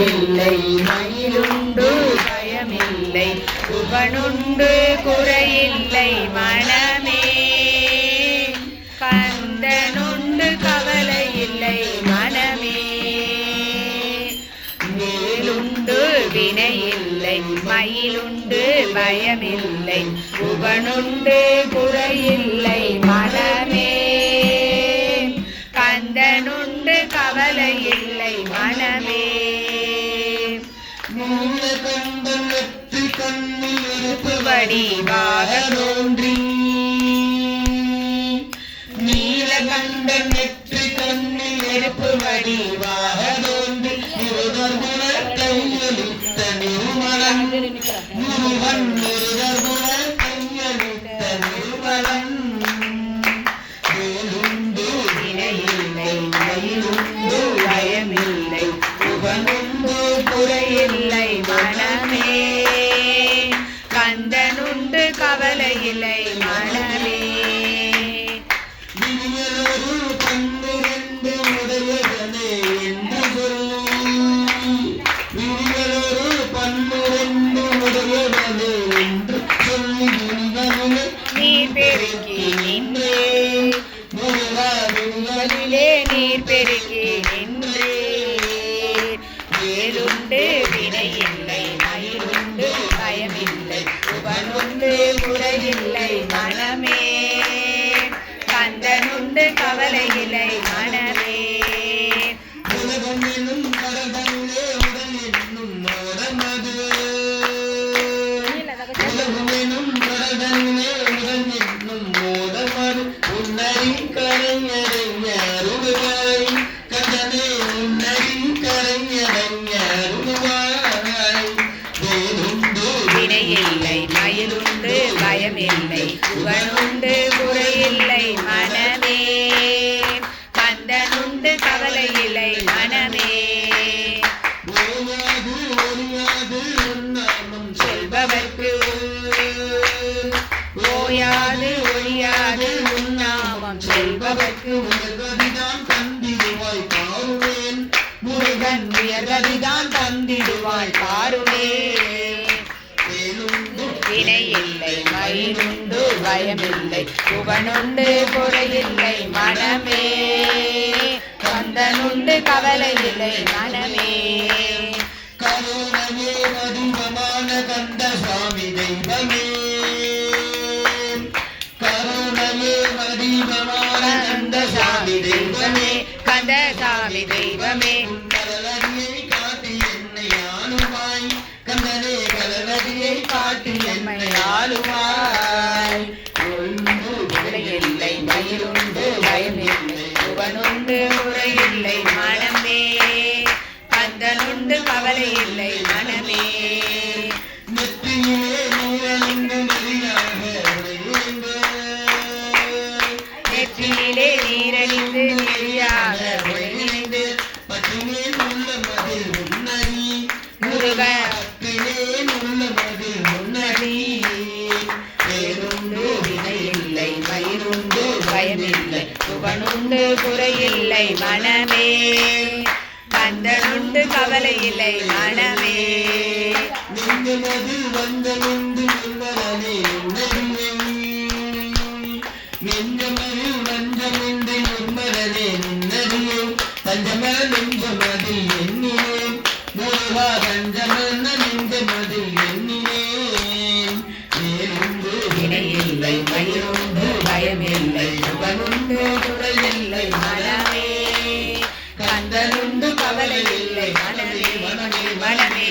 குறையில்லை மயிலுண்டு பயமில்லை புவனுண்டு குறையில்லை மனமே கந்தனுண்டு கவலை இல்லை மனமே மேலுண்டு வினையில்லை மயிலுண்டு பயமில்லை புவனுண்டு குறையில்லை மனமே கந்தனுண்டு கவலை இல்லை மனமே வடிவாக தோன்றி நீலகண்ட நெற்றி கண்ணில் நெருப்பு வடிவாக தோன்றி கையளித்த நிர்மலன் முருகன் கையளித்த நிர்மலன் வேலுண்டு வினையில்லை மயிலுண்டு பயமில்லை புகனுண்டு குறையில்லை மனமே கந்தனுண்டு கவலை இல்லை மனமே நீர் பெருக்கி நின்றே நீர் பெருக்கி நின்றே வேலுண்டு வினையில்லை மயிலுண்டு பயமில்லை புவனுண்டு குறையில்லை மனமே கந்தனுண்டு கவலை இல்லை மனமே வினையில்லை மயிலுண்டு பயமில்லை புவனுண்டு குறையில்லை மனமே கந்தனுண்டு கவலை இல்லை மனமே சொல்பவர்க்கு ஓயாது ஒழியாது உன்னாமம் செல்பவர்க்கு முருகன் உயர்கதிதான் தந்திடுவாய் பாருவே வினையில்லை மயிலுண்டு பயமில்லை புவனுண்டு குறையில்லை மனமே கந்தனுண்டு கவலை இல்லை மனமே கருணமே வடிவமான கந்த சுவாமி தெய்வமே கருணமே வடிவமான கந்த சுவாமி தெய்வமே கந்தசாமி தெய்வமே கலவரியை காட்டி என்னை ஆளுவாய் கந்தனே கலவரியை காட்டி என்னை ஆளுவாய் இல்லை மயிலுண்டு பயமில்லை புவனுண்டு குறையில்லை மனமே கந்தனுண்டு கவலை இல்லை மனமே நெற்றியிலே நீரணிந்து நெறியாக நெற்றியிலே நீரணிந்து நெறியாக ஒளிந்து பட்டினேன் உள்ள மதில் முன்னறி முருகன் பட்டினேன் உள்ள மதில் முன்னறி வேலுண்டு வினையில்லை மயிலுண்டு பயமில்லை புவனுண்டு குறையில்லை மனமே கந்தனுண்டு கவலை இல்லை மனமே நெஞ்சமதில் வந்தனுண்டு நிர்மலனே நெஞ்சமதில் வந்தமின்றி நிர்மலனே நின்னறியே தஞ்சமல நெஞ்சமதில் எண்ணினேன் முருகா தஞ்சமன நெஞ்சமதில் எண்ணினேன் வேலுண்டு வினையில்லை மயிலுண்டு பயமில்லை புவனுண்டு குறையில்லை மனமே கந்தனுண்டு கவலை இல்லை மனமே மனமே மனமே